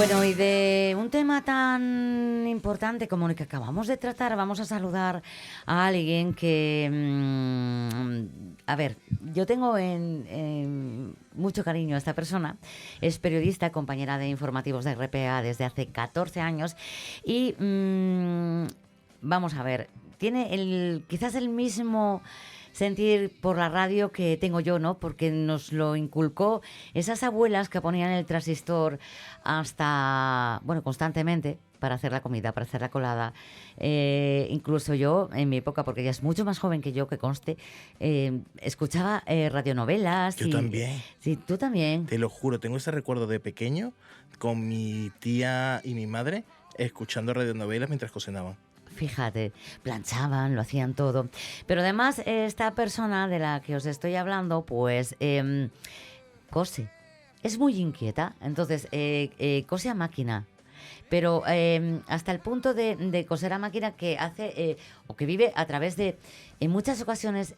Bueno, y de un tema tan importante como el que acabamos de tratar, vamos a saludar a alguien que, a ver, yo tengo en mucho cariño a esta persona. Es periodista, compañera de informativos de RPA desde hace 14 años y vamos a ver, tiene quizás el mismo sentir por la radio que tengo yo, ¿no? Porque nos lo inculcó esas abuelas que ponían el transistor hasta, bueno, constantemente para hacer la comida, para hacer la colada. Incluso yo, en mi época, porque ella es mucho más joven que yo, que conste, escuchaba radionovelas. Yo también. Sí, tú también. Te lo juro, tengo ese recuerdo de pequeño con mi tía y mi madre escuchando radionovelas mientras cocinaban. Fíjate, planchaban, lo hacían todo. Pero además, esta persona de la que os estoy hablando, pues cose. Es muy inquieta, entonces cose a máquina. Pero hasta el punto de coser a máquina que hace o que vive a través de, en muchas ocasiones,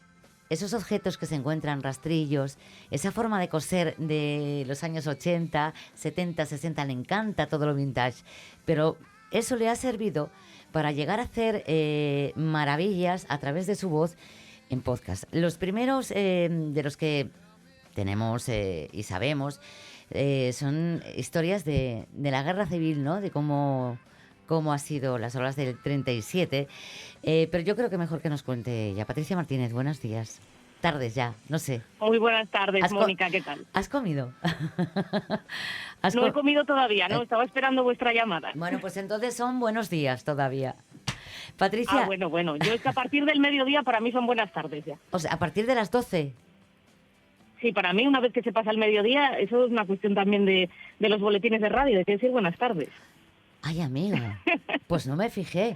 esos objetos que se encuentran, rastrillos, esa forma de coser de los años 80, 70, 60, le encanta todo lo vintage. Pero eso le ha servido para llegar a hacer maravillas a través de su voz en podcast. Los primeros de los que tenemos y sabemos son historias de la guerra civil, ¿no? De cómo ha sido las olas del 37. Pero yo creo que mejor que nos cuente ella. Patricia Martínez, buenos días. Tardes ya, no sé. Muy buenas tardes, Mónica, ¿qué tal? ¿Has comido? No he comido todavía, ¿no? Estaba esperando vuestra llamada. Bueno, pues entonces son buenos días todavía. Patricia. Bueno. Yo es que a partir del mediodía para mí son buenas tardes ya. O sea, a partir de las 12. Sí, para mí una vez que se pasa el mediodía, eso es una cuestión también de los boletines de radio, de que decir buenas tardes. Ay, amiga, pues no me fijé.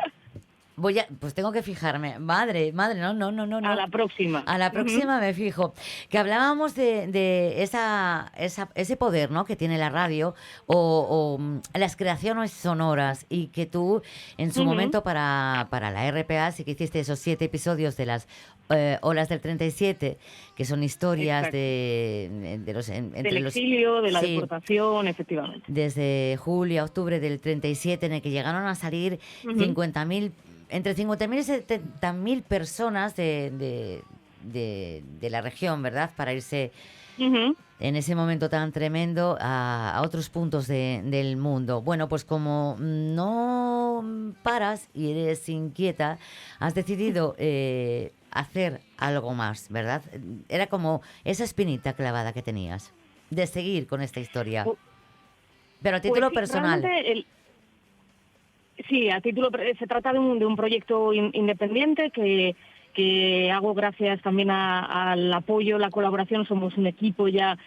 Pues tengo que fijarme. Madre, no. A la próxima. A la próxima me fijo. Que hablábamos de ese poder, ¿no? Que tiene la radio o las creaciones sonoras y que tú en su momento para la RPA sí que hiciste esos 7 episodios de las olas del 37, que son historias de los entre del los exilio, de la deportación, efectivamente. Desde julio a octubre del 37, en el que llegaron a salir 50.000 entre 50.000 y 70.000 personas de la región, ¿verdad? Para irse en ese momento tan tremendo a otros puntos del mundo. Bueno, pues como no paras y eres inquieta, has decidido hacer algo más, ¿verdad? Era como esa espinita clavada que tenías de seguir con esta historia. Pero a título personal. Sí, se trata de un proyecto independiente que hago gracias también al apoyo, la colaboración. Somos un equipo ya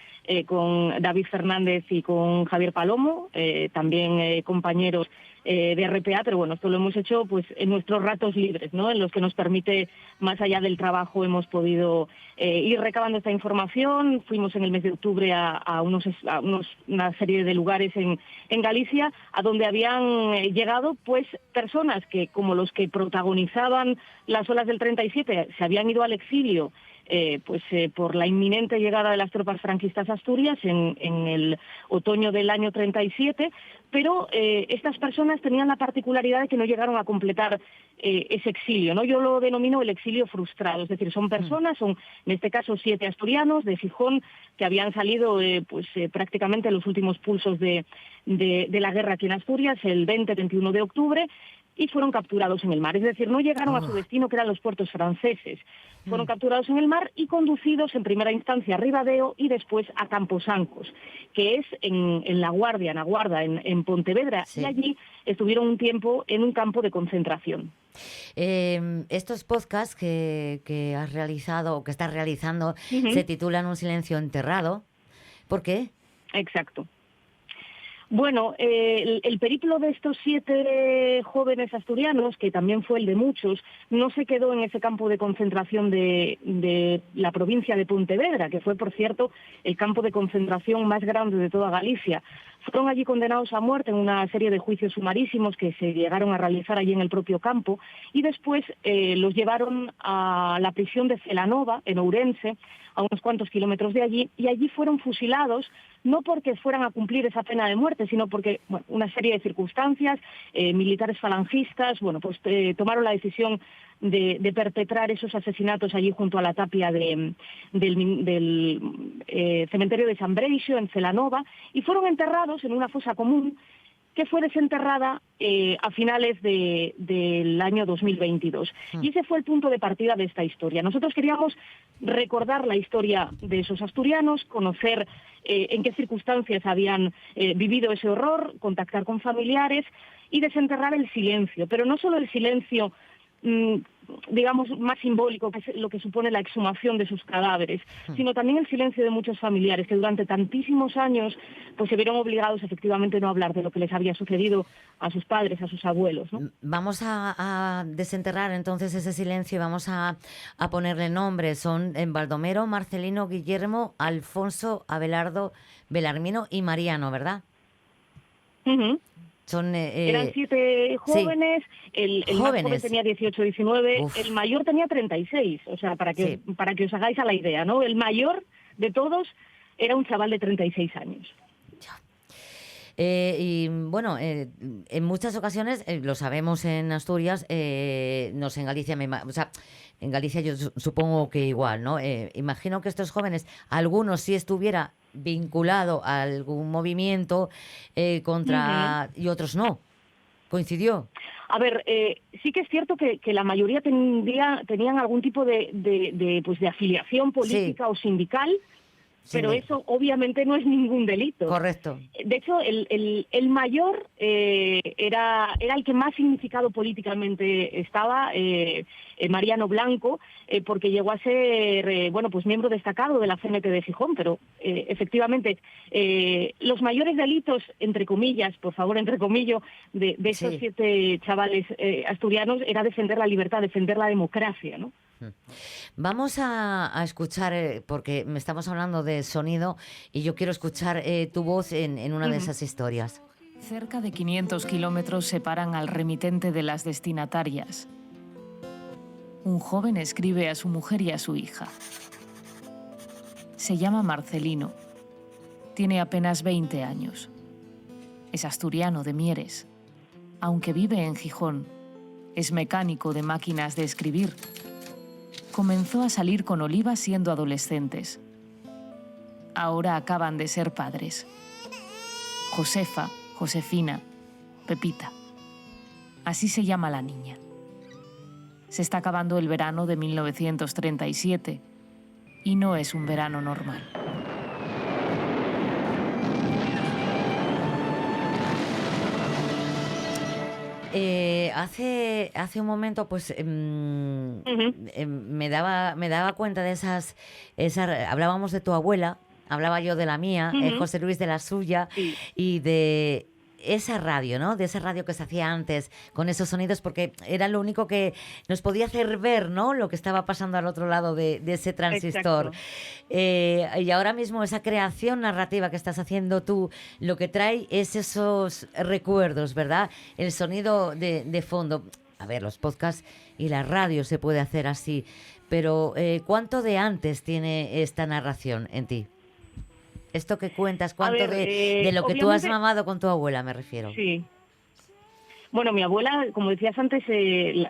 con David Fernández y con Javier Palomo, también compañeros de RPA, pero bueno, esto lo hemos hecho pues en nuestros ratos libres, ¿no? En los que nos permite, más allá del trabajo, hemos podido ir recabando esta información. Fuimos en el mes de octubre a una serie de lugares en Galicia, a donde habían llegado pues personas que, como los que protagonizaban las olas del 37, se habían ido al exilio por la inminente llegada de las tropas franquistas a Asturias en el otoño del año 37, pero estas personas tenían la particularidad de que no llegaron a completar ese exilio, ¿no? Yo lo denomino el exilio frustrado, es decir, son personas, son en este caso 7 asturianos de Gijón que habían salido prácticamente en los últimos pulsos de la guerra aquí en Asturias, el 20-21 de octubre, y fueron capturados en el mar. Es decir, no llegaron a su destino, que eran los puertos franceses. Fueron capturados en el mar y conducidos en primera instancia a Ribadeo y después a Camposancos, que es en La Guardia, en Pontevedra. Sí. Y allí estuvieron un tiempo en un campo de concentración. Estos podcasts que has realizado o que estás realizando se titulan Un silencio enterrado. ¿Por qué? Exacto. Bueno, el periplo de estos 7 jóvenes asturianos, que también fue el de muchos, no se quedó en ese campo de concentración de la provincia de Pontevedra, que fue, por cierto, el campo de concentración más grande de toda Galicia. fueron allí condenados a muerte en una serie de juicios sumarísimos que se llegaron a realizar allí en el propio campo, y después los llevaron a la prisión de Celanova, en Ourense, a unos cuantos kilómetros de allí, y allí fueron fusilados, no porque fueran a cumplir esa pena de muerte, sino porque, bueno, una serie de circunstancias, militares falangistas, bueno, pues tomaron la decisión de perpetrar esos asesinatos allí junto a la tapia del cementerio de San Breixo, en Celanova, y fueron enterrados en una fosa común que fue desenterrada a finales del año 2022. Y ese fue el punto de partida de esta historia. Nosotros queríamos recordar la historia de esos asturianos, conocer en qué circunstancias habían vivido ese horror, contactar con familiares y desenterrar el silencio, pero no solo el silencio digamos, más simbólico, que es lo que supone la exhumación de sus cadáveres, sino también el silencio de muchos familiares que durante tantísimos años pues se vieron obligados efectivamente a no hablar de lo que les había sucedido a sus padres, a sus abuelos, ¿no? Vamos a desenterrar entonces ese silencio y vamos a ponerle nombres. Son Baldomero, Marcelino, Guillermo, Alfonso, Abelardo, Belarmino y Mariano, ¿verdad? Uh-huh. Son, eran 7 jóvenes, sí. El más joven tenía 18, 19, Uf. El mayor tenía 36, o sea, para que os hagáis a la idea, ¿no? El mayor de todos era un chaval de 36 años. Y bueno, en muchas ocasiones, lo sabemos en Asturias, no sé, en Galicia, o sea, en Galicia yo supongo que igual, ¿no? Imagino que estos jóvenes, algunos sí estuviera vinculado a algún movimiento contra y otros no. ¿Coincidió? A ver, sí que es cierto que la mayoría tenían algún tipo de afiliación política o sindical, pero eso obviamente no es ningún delito. Correcto. De hecho, el mayor era el que más significado políticamente estaba, Mariano Blanco, porque llegó a ser pues miembro destacado de la CNT de Gijón, pero efectivamente los mayores delitos, entre comillas, por favor, entre comillas, de esos 7 chavales asturianos era defender la libertad, defender la democracia, ¿no? Vamos a escuchar, porque me estamos hablando de sonido y yo quiero escuchar tu voz en una de esas historias. Cerca de 500 kilómetros separan al remitente de las destinatarias. Un joven escribe a su mujer y a su hija. Se llama Marcelino. Tiene apenas 20 años. Es asturiano de Mieres. Aunque vive en Gijón, es mecánico de máquinas de escribir. Comenzó a salir con Oliva siendo adolescentes. Ahora acaban de ser padres. Josefa, Josefina, Pepita. Así se llama la niña. Se está acabando el verano de 1937 y no es un verano normal. Hace un momento pues me daba cuenta de esas hablábamos de tu abuela, hablaba yo de la mía, José Luis de la suya, y de esa radio, ¿no? De esa radio que se hacía antes con esos sonidos, porque era lo único que nos podía hacer ver, ¿no? Lo que estaba pasando al otro lado de ese transistor. Y ahora mismo esa creación narrativa que estás haciendo tú, lo que trae es esos recuerdos, ¿verdad? El sonido de fondo. A ver, los podcasts y la radio se puede hacer así, pero ¿cuánto de antes tiene esta narración en ti? Esto que cuentas, ¿cuánto de lo que tú has mamado con tu abuela, me refiero? Sí. Bueno, mi abuela, como decías antes,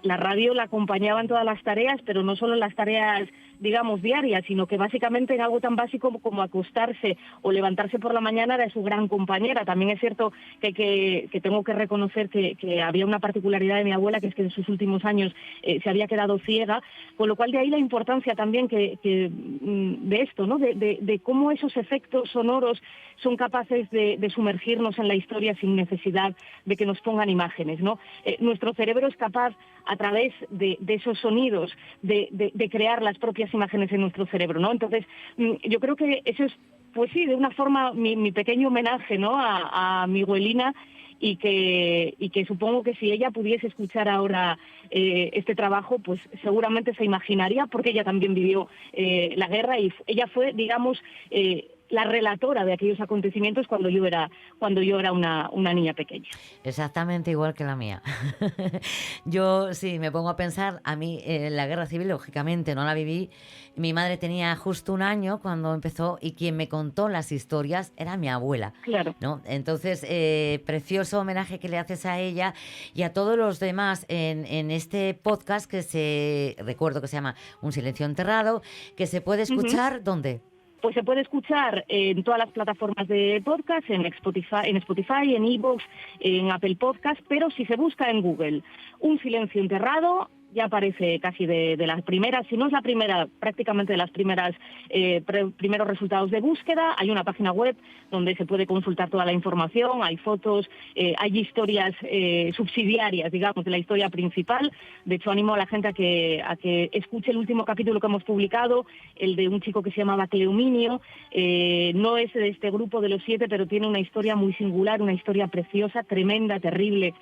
la radio la acompañaba en todas las tareas, pero no solo en las tareas, digamos, diarias, sino que básicamente en algo tan básico como acostarse o levantarse por la mañana era su gran compañera. También es cierto que tengo que reconocer que había una particularidad de mi abuela, que es que en sus últimos años se había quedado ciega, con lo cual de ahí la importancia también de esto, ¿no? De cómo esos efectos sonoros son capaces de sumergirnos en la historia sin necesidad de que nos pongan imágenes, ¿no? Nuestro cerebro es capaz, a través de esos sonidos, de crear las propias imágenes en nuestro cerebro, ¿no? Entonces, yo creo que eso es, pues sí, de una forma mi pequeño homenaje, ¿no? A mi abuelina, y que supongo que si ella pudiese escuchar ahora este trabajo, pues seguramente se imaginaría, porque ella también vivió la guerra y ella fue, digamos, la relatora de aquellos acontecimientos cuando yo era una niña pequeña. Exactamente igual que la mía. Yo sí me pongo a pensar, a mí la guerra civil lógicamente no la viví. Mi madre tenía justo 1 año cuando empezó y quien me contó las historias era mi abuela. Claro. ¿No? Entonces, precioso homenaje que le haces a ella y a todos los demás en este podcast que recuerdo que se llama Un silencio enterrado, que se puede escuchar, ¿dónde? Pues se puede escuchar en todas las plataformas de podcast, en Spotify, en iVoox, en Apple Podcast, pero si se busca en Google Un silencio enterrado, ya aparece casi de las primeras, si no es la primera, prácticamente de las primeros resultados de búsqueda. Hay una página web donde se puede consultar toda la información, hay fotos, hay historias subsidiarias, digamos, de la historia principal. De hecho, animo a la gente a que escuche el último capítulo que hemos publicado, el de un chico que se llamaba Cleominio. No es de este grupo de los 7, pero tiene una historia muy singular, una historia preciosa, tremenda, terrible,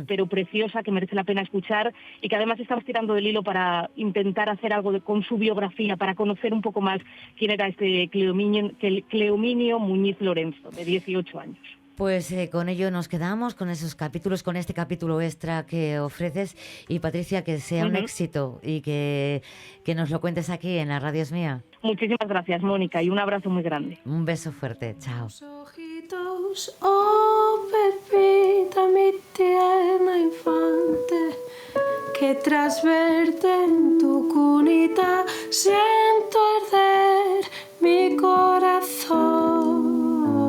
pero preciosa, que merece la pena escuchar, y que además estamos tirando del hilo para intentar hacer algo con su biografía, para conocer un poco más quién era este Cleominio Muñiz Lorenzo, de 18 años. Pues con ello nos quedamos, con esos capítulos, con este capítulo extra que ofreces. Y Patricia, que sea un éxito y que nos lo cuentes aquí en la Radio Es Mía. Muchísimas gracias, Mónica, y un abrazo muy grande. Un beso fuerte, chao. Oh, Pepita, mi tierna infante, que tras verte